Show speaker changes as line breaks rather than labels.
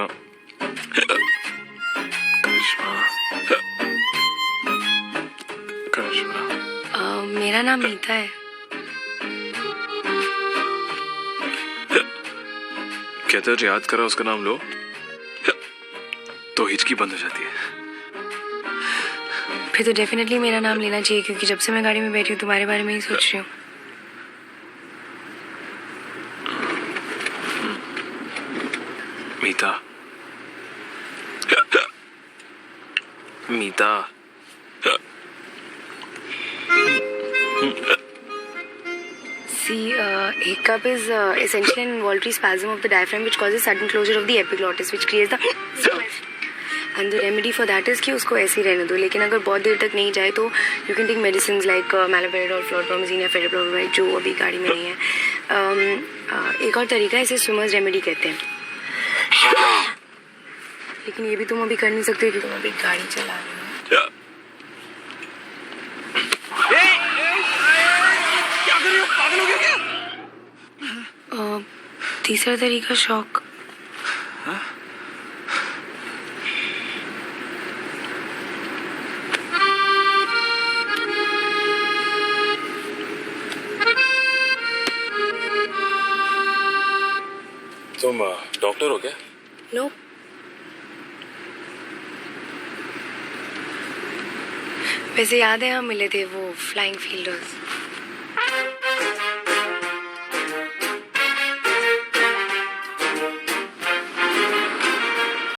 करिश्मा, करिश्मा, करिश्मा।
मेरा नाम मीता है।
कहते हो याद करा उसका नाम लो तो हिचकी बंद हो जाती है।
फिर तो डेफिनेटली मेरा नाम लेना चाहिए, क्योंकि जब से मैं गाड़ी में बैठी हूँ तुम्हारे बारे में ही सोच रही हूँ।
मीता, मीता,
See, hiccup is essentially an involuntary spasm of the diaphragm which causes sudden closure of the epiglottis, which creates the and the remedy for that is कि उसको ऐसे ही रहने दो। लेकिन अगर बहुत देर तक नहीं जाए तो you can take medicines like meloperidol, fluoromazine या फेरिप्रोमाइड, जो अभी गाड़ी में नहीं है। एक और तरीका है, इसे स्विमर्स रेमेडी कहते हैं। लेकिन ये भी तुम अभी कर नहीं सकते क्योंकि तुम अभी गाड़ी चला रही हो।
क्या कर रही हो? पागल हो गया क्या?
तीसरा तरीका शॉक।
तुम डॉक्टर हो क्या?
नो, वैसे याद है हम मिले थे वो फ्लाइंग फील्डर्स।